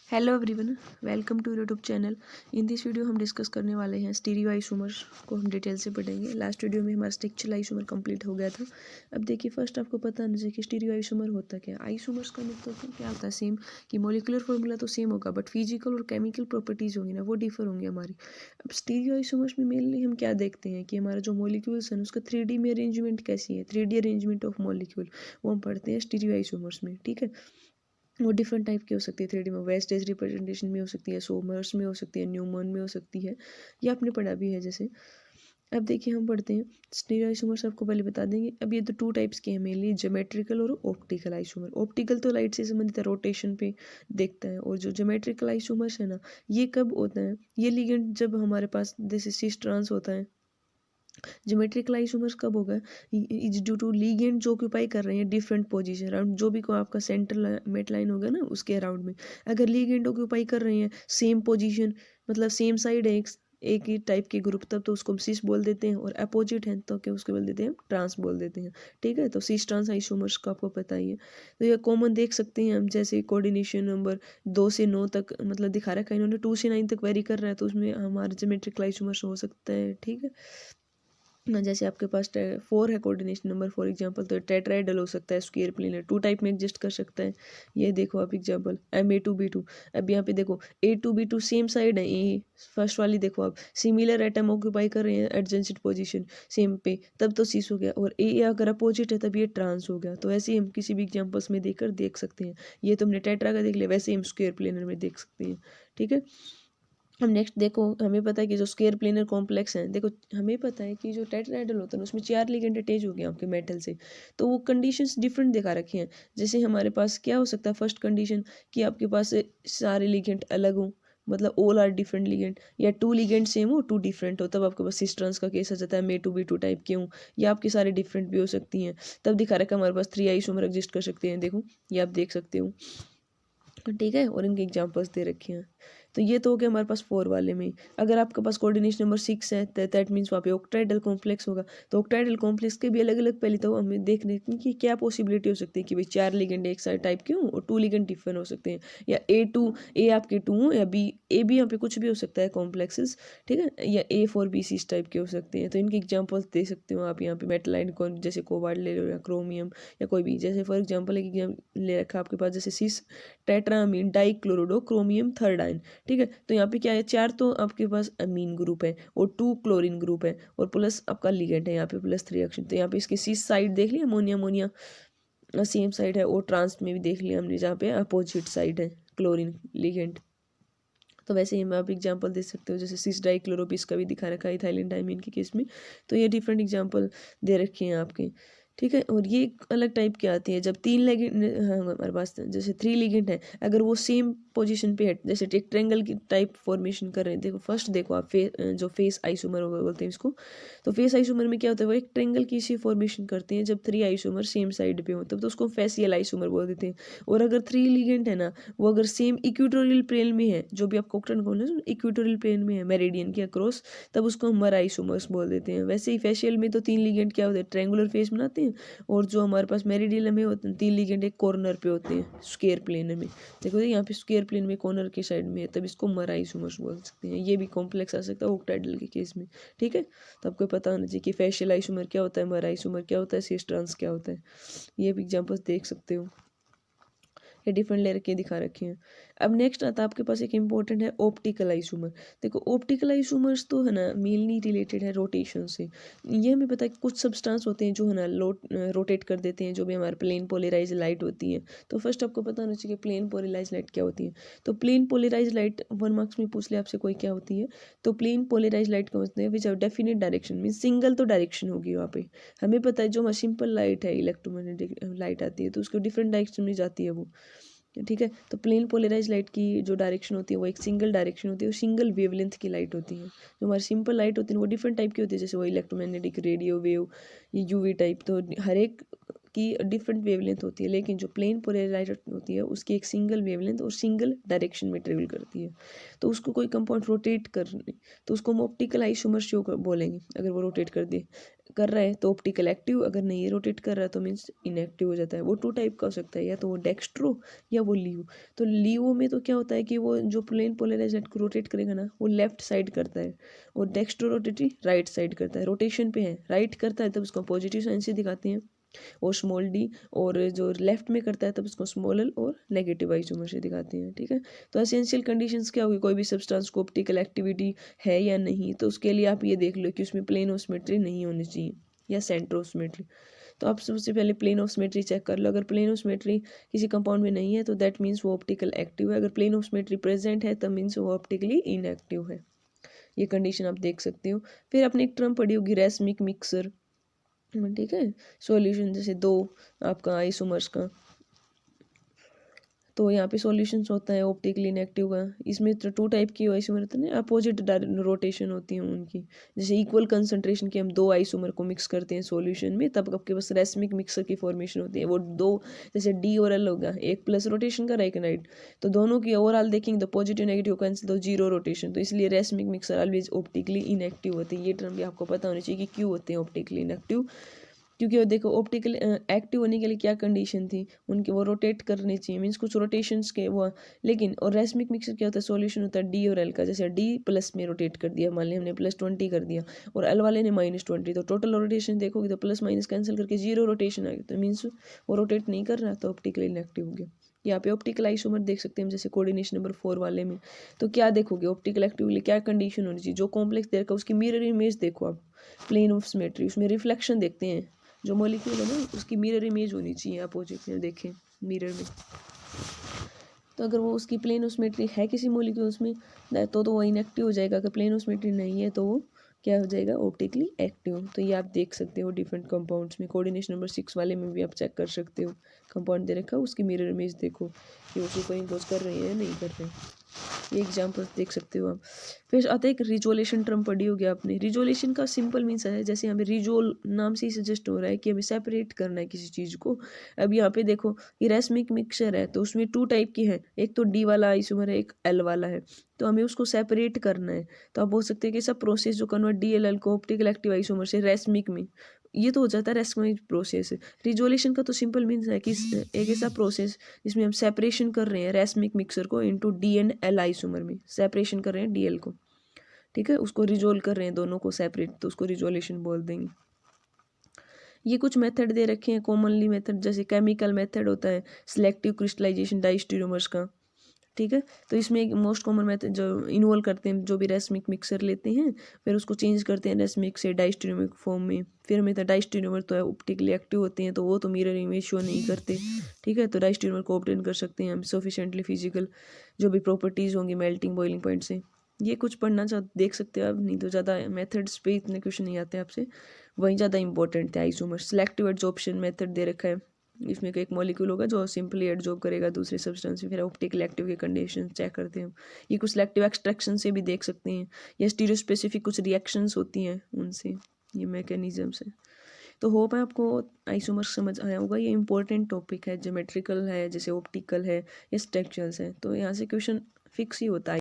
Hello everyone, welcome to YouTube channel. In this video हम discuss करने वाले हैं स्टीरियो आइसोमर्स को हम डिटेल से पढ़ेंगे। लास्ट वीडियो में हमारा स्ट्रक्चरल आइसोमर कंप्लीट हो गया था। अब देखिए, फर्स्ट आपको पता होना चाहिए कि स्टीरियो आइसोमर होता क्या है। आइसोमर्स का मतलब क्या होता है, सेम कि मोलिकुलर फॉर्मूला तो सेम होगा बट फिजिकल और केमिकल प्रॉपर्टीज़ होंगी ना, वो डिफर होंगी हमारी। अब स्टीरियो आइसोमर्स में मेनली हम क्या देखते हैं कि हमारा जो मोलिक्यूल्स है उसका 3D में अरेंजमेंट कैसी है, 3D अरेंजमेंट ऑफ मोलिक्यूल, वो हम पढ़ते हैं स्टीरियो आइसोमर्स में। ठीक है, वो डिफरेंट टाइप की हो सकती है 3D में, वेस्टेज रिप्रेजेंटेशन में हो सकती है, सोमर्स में हो सकती है, न्यूमन में हो सकती है, ये आपने पढ़ा भी है जैसे। अब देखिए हम पढ़ते हैं स्टीरियो आइसोमर्स, आपको पहले बता देंगे। अब ये तो टू टाइप्स के हैं मेनली, ज्योमेट्रिकल और ऑप्टिकल आइसोमर। ऑप्टिकल तो लाइट से संबंधित है, रोटेशन पे देखता है, और जो ज्योमेट्रिकल आइसोमर्स है ना, ये कब होता है, ये लिगेंड जब हमारे पास जैसे सिस ट्रांस होता है। ज्योमेट्रिकल आइसोमर्स कब होगा, इज ड्यू टू लीगेंड जो ऑक्यूपाई कर रहे हैं डिफरेंट पोजीशन अराउंड, जो भी को आपका सेंटर मेट लाइन होगा ना उसके अराउंड में, अगर लीगेंड ऑक्यूपाई कर रहे हैं सेम पोजीशन, मतलब सेम साइड है एक ही टाइप के ग्रुप, तब तो उसको हम सिस बोल देते हैं, और अपोजिट है तो क्या उसको बोल देते हैं, ट्रांस बोल देते हैं। ठीक है, तो सिस ट्रांस आइसोमर्स का आपको पता ही है। तो ये कॉमन देख सकते हैं हम, जैसे कोऑर्डिनेशन नंबर 2 से 9 तक मतलब दिखा रखा है इन्होंने, 2 से 9 तक वेरी कर रहा है, तो उसमें हमारा ज्योमेट्रिकल आइसोमर्स हो सकता है। ठीक है ना, जैसे आपके पास 4 है कोऑर्डिनेशन नंबर फॉर एग्जांपल, तो टेट्राहेड्रल हो सकता है, स्क्वायर प्लेनर 2 टाइप में एग्जिस्ट कर सकता है। ये देखो आप एग्जांपल Ma2B2। अब यहाँ पे देखो A2B2 सेम साइड है, ए फर्स्ट वाली देखो आप सिमिलर एटम ऑक्यूपाई कर रहे हैं एडजेंसिट पोजीशन सेम पे, तब तो सिस हो गया, और ए अगर अपोजिट है तब ये ट्रांस हो गया। तो ऐसे ही हम किसी भी एग्जाम्पल्स में देखकर देख सकते हैं। ये तो हमने टेट्रा का देख लिया, वैसे ही हम स्क्वायर प्लेनर में देख सकते हैं। ठीक है, हम नेक्स्ट देखो, हमें पता है कि जो स्क्वायर प्लेनर कॉम्प्लेक्स है, देखो हमें पता है कि जो टेट्राहेड्रल होता है उसमें 4 लिगेंड अटैच हो गए आपके मेटल से, तो वो कंडीशंस डिफरेंट दिखा रखे हैं। जैसे हमारे पास क्या हो सकता है, फर्स्ट कंडीशन कि आपके पास सारे लिगेंड अलग हों, मतलब ऑल आर डिफरेंट लिगेंड, या 2 लिगेंड सेम हो 2 डिफरेंट हो, तब आपके पास सिस ट्रांस का केस आ जाता है, Ma2B2 टाइप के हों, या आपके सारे डिफरेंट भी हो सकती हैं, तब दिखा रखा है हमारे पास 3 आइसोमर एग्जिस्ट कर सकते हैं। देखो ये आप देख सकते हो। ठीक है, और इनके एग्जांपल्स दे रखे हैं। तो ये तो हो गया हमारे पास 4 वाले में। अगर आपके पास कोऑर्डिनेशन नंबर 6 है तो दैट मीन्स वहाँ पे ऑक्टाहेड्रल कॉम्प्लेक्स होगा। तो ऑक्टाहेड्रल कॉम्प्लेक्स के भी अलग अलग पहले तो हमें देखने की क्या पॉसिबिलिटी हो सकती है कि भाई 4 लिगेंड एक साइड टाइप के हों और 2 लिगेंड डिफरेंट हो सकते हैं, या ए आपके 2 हों, या बी यहाँ पे कुछ भी हो सकता है कॉम्प्लेक्सेस। ठीक है, या A4B इस टाइप के हो सकते हैं। तो इनके एग्जाम्पल्स दे सकते हो आप यहाँ पे, मेटलाइन कौन, जैसे कोबाल्ट ले लो या क्रोमियम या कोई भी, जैसे फॉर एग्जाम्पल एक एग्जाम्पल ले रखा आपके पास, जैसे सिस टेट्रामीन डाइक्लोरोडो क्रोमियम थर्ड आयन। ठीक है, तो यहाँ पे क्या है, 4 तो आपके पास अमीन ग्रुप है और 2 क्लोरीन ग्रुप है, और प्लस आपका लिगेंड है यहाँ पे प्लस 3 रिएक्शन। तो यहाँ पे इसकी सिस साइड देख लिया, अमोनिया अमोनिया सेम साइड है, और ट्रांस में भी देख लिया हमने जहाँ पे अपोजिट साइड है क्लोरीन लिगेंड। तो वैसे ही मैं आप एग्जांपल दे सकते हो, जैसे सिस डाइक्लोरोपिस का भी दिखा रखा है इथाइलिन डाइमीन के केस में। तो ये डिफरेंट एग्जांपल दे रखे हैं आपके। ठीक है, और ये एक अलग टाइप की आती है जब 3 लिगेंड, हाँ हमारे पास जैसे 3 लिगेंड है, अगर वो सेम पोजीशन पे है, जैसे एक ट्रेंगल की टाइप फॉर्मेशन कर रहे हैं। देखो फर्स्ट देखो आप जो फेस आइसोमर बोलते हैं इसको, तो फेस आइसोमर में क्या होता है, वो एक ट्रेंगल की सी फॉर्मेशन करते हैं जब 3 आइसोमर सेम साइड पे हो, तब तो उसको फेसियल आइसोमर बोल देते हैं। और अगर 3 लिगेंड है ना, वो अगर सेम इक्वेटोरियल प्लेन में है, जो भी आप कोक्टन कौन है इक्वेटोरियल प्लेन में है मेरिडियन के अक्रॉस, तब उसको हम आइसोमर्स बोल देते हैं। वैसे ही फेशियल में तो 3 लिगेंड क्या होते हैं, ट्रायंगुलर फेस बनाते हैं, और जो हमारे पास मेरिडियन में होते हैं 3 लिगेंड एक कॉर्नर पे होते हैं स्क्वायर प्लेन में। देखो यहाँ पे स्क्वायर प्लेन में कॉर्नर के साइड में है, तब इसको आइसोमर्स बोल सकते हैं। ये भी कॉम्प्लेक्स आ सकता है ऑक्टाहेड्रल के केस में। ठीक है, तो आपको पता होना चाहिए कि फेशियल आइसोमर क्या होता है, आइसोमर क्या होता है, सिस ट्रांस क्या होता है। ये भी एग्जांपल्स देख सकते हो, ये डिफरेंट लेयर के दिखा रखे हैं। अब नेक्स्ट आता है आपके पास एक इंपॉर्टेंट है ऑप्टिकल आइसोमर। देखो ऑप्टिकल आइसोमर्स तो है ना मेनली रिलेटेड है रोटेशन से। ये हमें पता है कि कुछ सब्सटेंस होते हैं जो है ना रोटेट कर देते हैं, जो भी हमारे प्लेन पोलराइज लाइट होती है। तो फर्स्ट आपको पता होना चाहिए प्लेन पोलराइज लाइट क्या होती है। तो प्लेन पोलराइज लाइट 1 मार्क्स में पूछ ले आपसे कोई क्या होती है, तो प्लेन पोलराइज लाइट का मतलब है विच डेफिनेट डायरेक्शन मीन सिंगल तो डायरेक्शन होगी वहाँ पे। हमें पता है जो हमारी सिंपल लाइट है, इलेक्ट्रोमैग्नेटिक लाइट आती है, तो उसको डिफरेंट डायरेक्शन में जाती है वो। ठीक है, तो प्लेन पोलराइज लाइट की जो डायरेक्शन होती है वो एक सिंगल डायरेक्शन होती है, वो सिंगल वेवलेंथ की लाइट होती है। जो हमारी सिंपल लाइट होती है वो डिफरेंट टाइप की होती है, जैसे वो electromagnetic, radio wave, UV type, तो हर एक की डिफरेंट वेवलेंथ होती है, लेकिन जो प्लेन पोलराइजर होती है उसकी एक सिंगल वेवलेंथ और सिंगल डायरेक्शन में ट्रेवल करती है। तो उसको कोई कंपाउंड रोटेट करने तो उसको हम ऑप्टिकल आइसोमर शो बोलेंगे। अगर वो रोटेट कर रहा है तो ऑप्टिकल एक्टिव, अगर नहीं रोटेट कर रहा है तो मीन्स इनएक्टिव हो जाता है। वो टू टाइप का हो सकता है, या तो वो डेक्स्ट्रो या वो लीव। तो लीव में तो क्या होता है कि वो जो प्लेन पोलराइज्ड को रोटेट करेगा ना वो लेफ्ट साइड करता है, और डेक्स्ट्रो रोटेटरी राइट साइड करता है। रोटेशन पे है राइट करता है तब उसको पॉजिटिव साइन से दिखाते हैं और स्मॉल डी, और जो लेफ्ट में करता है तब उसको स्मॉल एल और नेगेटिव आइसोमर से दिखाते हैं। ठीक है, तो एसेंशियल कंडीशंस क्या होगी, कोई भी सब्सटेंस को ऑप्टिकल एक्टिविटी है या नहीं, तो उसके लिए आप ये देख लो कि उसमें प्लेन ऑफ सिमेट्री नहीं होनी चाहिए या सेंटर ऑफ सिमेट्री। तो आप सबसे पहले प्लेन ऑफ सिमेट्री चेक कर लो। अगर प्लेन ऑफ सिमेट्री किसी कंपाउंड में नहीं है तो दैट मीन्स वो ऑप्टिकल एक्टिव है। अगर प्लेन ऑफ सिमेट्री प्रेजेंट है तब मीन्स वो ऑप्टिकली इनएक्टिव है। ये कंडीशन आप देख सकते हो। फिर आपने एक टर्म पढ़ी होगी रेसमिक मिक्सर, ठीक है, सॉल्यूशन जैसे दो आपका आइसोमर्स का, तो यहाँ पे सॉल्यूशंस होता है ऑप्टिकली इनएक्टिव का। इसमें तो टू टाइप की आइसोमर होते हैं, अपोजिट रोटेशन होती है उनकी। जैसे इक्वल कंसंट्रेशन के हम दो आइसोमर को मिक्स करते हैं सॉल्यूशन में, तब आपके पास रेसमिक मिक्सर की फॉर्मेशन होती है। वो दो जैसे डी और एल होगा, एक प्लस रोटेशन का एक राइट, तो दोनों की ओवरऑल देखेंगे तो पॉजिटिव नेगेटिव कैंसिल तो जीरो रोटेशन, तो इसलिए racemic mixer always optically inactive होते हैं। ये टर्म भी आपको पता होनी चाहिए कि क्यों होते हैं ऑप्टिकली इनएक्टिव। क्योंकि वो देखो ऑप्टिकल एक्टिव होने के लिए क्या कंडीशन थी उनकी, वो रोटेट करनी चाहिए, मीन्स कुछ रोटेशंस के वो। लेकिन और रेसमिक मिक्सर क्या होता है, सॉल्यूशन होता है डी और एल का। जैसे डी प्लस में रोटेट कर दिया, मान लिया हमने +20 कर दिया और एल वाले ने -20, तो टोटल रोटेशन देखोगे तो प्लस माइनस कैंसिल करके जीरो रोटेशन आ गया, तो मीन्स वो रोटेट नहीं कर रहा, तो ऑप्टिकली इनएक्टिव हो गया। यहाँ पे ऑप्टिकल आइसोमर देख सकते हैं हम, जैसे कोऑर्डिनेशन नंबर 4 वाले में। तो क्या देखोगे ऑप्टिकल एक्टिव के लिए क्या कंडीशन होनी चाहिए, जो कॉम्प्लेक्स दे रखा है उसकी मिरर इमेज देखो आप, प्लेन ऑफ सिमेट्री, उसमें रिफ्लेक्शन देखते हैं, जो मॉलिक्यूल है ना उसकी मिरर इमेज होनी चाहिए अपोजिट में, देखें मिरर में। तो अगर वो उसकी प्लेन ऑफ सिमेट्री है किसी मॉलिक्यूल्स में तो वो इनएक्टिव हो जाएगा। अगर प्लेन ऑफ सिमेट्री नहीं है तो वो क्या हो जाएगा, ऑप्टिकली एक्टिव। तो ये आप देख सकते हो डिफरेंट कंपाउंड्स में। कोऑर्डिनेशन नंबर 6 वाले में भी आप चेक कर सकते हो, कंपाउंड दे रखा है उसकी मिरर इमेज देखो कि वो सुपर इम्पोज कर रहे हैं या नहीं कर रहे हैं। ये एग्जाम्पल देख सकते हो आप। फिर आता है एक रिजोल्यूशन टर्म पढ़ी होगी आपने। रिजोल्यूशन का सिंपल मीन्स है, जैसे हमें रिजोल नाम से ही सजेस्ट हो रहा है कि हमें सेपरेट करना है किसी चीज़ को। अब यहाँ पे देखो ये रेसमिक मिक्सचर है तो उसमें टू टाइप की है, एक तो डी वाला आइसोमर है, एक एल वाला है, तो हमें उसको सेपरेट करना है। तो आप बोल सकते हैं कि सब प्रोसेस जो कन्वर्ट डी एल एल को ऑप्टिकल एक्टिव आइसोमर से रेसमिक में, ये तो हो जाता है रेसमिक प्रोसेस। रिजोल्यूशन का तो सिंपल मीन्स है कि एक ऐसा प्रोसेस जिसमें हम सेपरेशन कर रहे हैं रेसमिक मिक्सर को into D and L isomer में, सेपरेशन कर रहे हैं डीएल को, ठीक है, उसको रिजोल्व कर रहे हैं दोनों को सेपरेट, तो उसको रिजोल्यूशन बोल देंगे। ये कुछ मेथड दे रखे हैं कॉमनली मेथड, जैसे केमिकल मेथड होता है सिलेक्टिव क्रिस्टलाइजेशन डाइस्टीरियोमर्स का, ठीक है। तो इसमें एक मोस्ट कॉमन मेथड जो इन्वॉल्व करते हैं, जो भी रेसमिक मिक्सर लेते हैं फिर उसको चेंज करते हैं रेसमिक से डाइस्टीरियोमिक फॉर्म में। फिर में डाइस्टीरियोमर तो ऑप्टिकली एक्टिव होते हैं तो वो तो मिरर इमेज शो नहीं करते, ठीक है। तो डाइस्टीरियोमर को ऑब्टेन कर सकते हैं हम सफिशिएंटली फिजिकल जो भी प्रॉपर्टीज़ होंगी मेल्टिंग बॉइलिंग पॉइंट से। ये कुछ पढ़ना देख सकते हो आप, नहीं तो ज़्यादा मेथड्स पे इतने क्वेश्चन नहीं आते आपसे, वहीं ज़्यादा इंपॉर्टेंट है आइसोमर। सिलेक्टिव एडजॉर्प्शन मेथड दे रखा है, इसमें एक मॉलिक्यूल होगा जो सिंपली एडजॉर्ब करेगा दूसरे सब्सटेंस में, फिर ऑप्टिकल एक्टिव के कंडीशन चेक करते हैं। ये कुछ सिलेक्टिव एक्सट्रैक्शन से भी देख सकते हैं, या स्टीरियो स्पेसिफिक कुछ रिएक्शंस होती हैं उनसे, ये मैकेनिज्म्स है। तो होप है आपको आइसोमर समझ आया होगा। ये इंपॉर्टेंट टॉपिक है, ज्योमेट्रिकल है, जैसे ऑप्टिकल है या स्ट्रक्चरल्स है, तो यहाँ से क्वेश्चन फिक्स ही होता है।